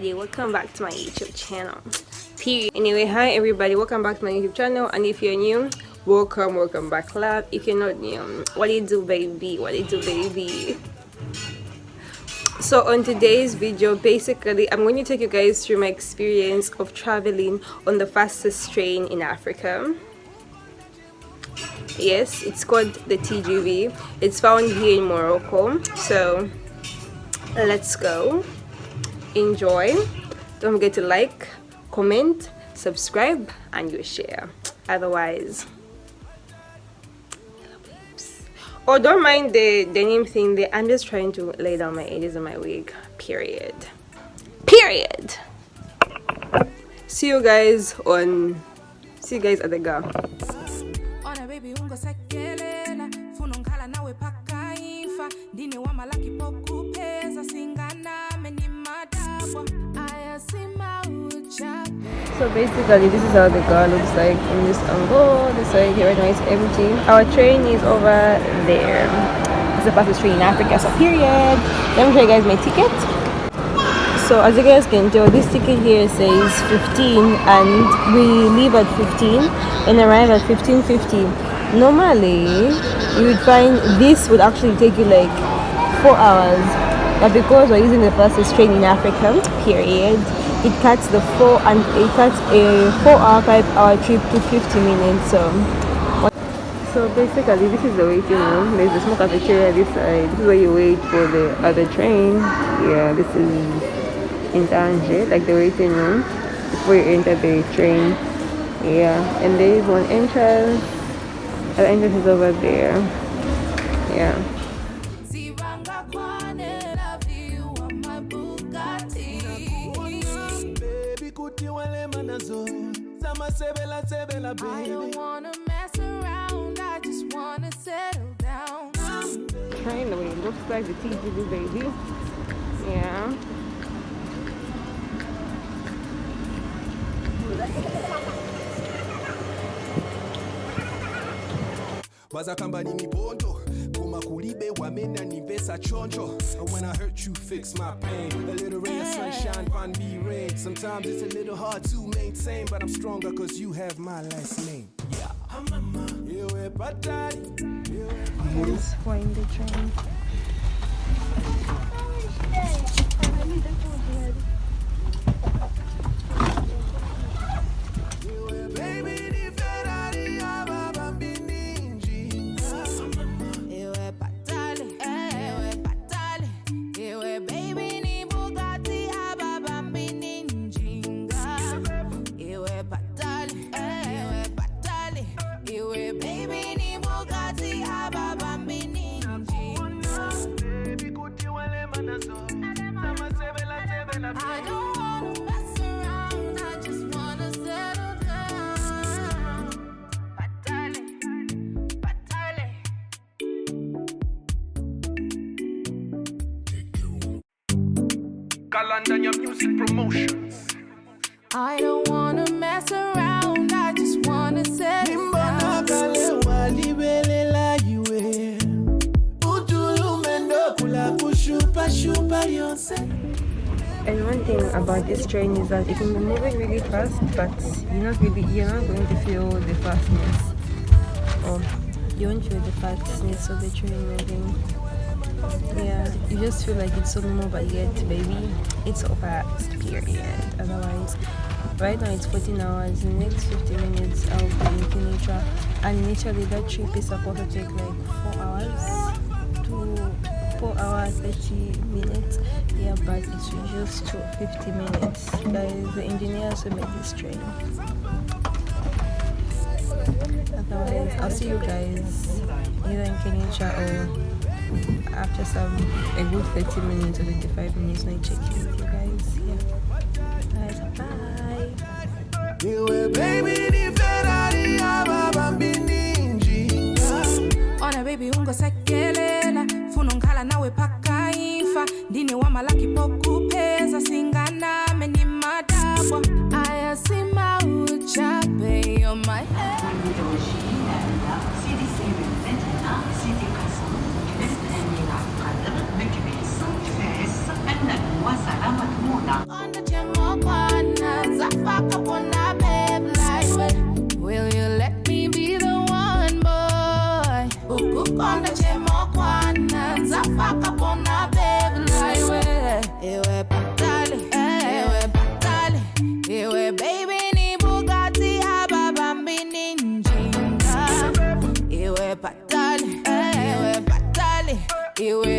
everybody, welcome back to my YouTube channel. Anyway, hi everybody, welcome back to my YouTube channel, and if you're new, welcome back. Love, if you're not new, what do you do, baby? So on today's video, basically I'm going to take you guys through my experience of traveling on the fastest train in Africa. Yes, it's called the TGV. It's found here in Morocco. So let's go, enjoy. Don't forget to like, comment, subscribe, and you share. Otherwise, oh, don't mind the name thing there. I'm just trying to lay down my edges on my wig. Period. See you guys at the go. So basically this is how the car looks like in this angle. This side here right now is empty. Our train is over there. It's the fastest train in Africa, so period. Let me show you guys my ticket. So as you guys can tell, this ticket here says 15 and we leave at 15 and arrive at 15:50. Normally you would find this would actually take you like 4 hours, but because we're using the fastest train in Africa, period, it cuts a 4-hour, 5-hour trip to 50 minutes. So basically this is the waiting room. There's a small cafeteria this side. This is where you wait for the other train. Yeah, this is in Tanger, like the waiting room before you enter the train. Yeah, and there is one entrance. The entrance is over there. Yeah. I don't wanna mess around, I just wanna settle down. Train the way it looks like the TGV, baby. Yeah. Bazakambani mibondo kuma kulibe wamena nivesa chonjo. When I hurt you, fix my pain. A little ray of sunshine, find me rain. Sometimes it's a little hard to maintain, but I'm stronger cause you have my last name. Yeah. Let's find the train. I don't wanna mess around, I just wanna settle down. Batale. Kalandanya Music Promotions. I don't wanna mess around, I just wanna settle down. And one thing about this train is that it can be moving really fast, but you're not going to feel the fastness, or you won't feel the fastness of the train moving. Yeah, you just feel like it's so normal, but yet, baby, it's so fast, period. Otherwise, right now it's 14 hours. In the next 50 minutes I'll be in Kenitra, and initially that trip is supposed to take like 4 hours to 4 hours 30 minutes. Yeah, but it's reduced to 50 minutes. Guys, the engineers who made this train. Otherwise, I'll see you guys either in Kenitra or after a good 30 minutes or 25 minutes when I check in with you guys. Yeah. Guys, bye. Ona baby ungo sekelela funongala nawe paka ifa dini wa malaki poku pesa singana meni madabwa aya sima uchape on my head. On the iwe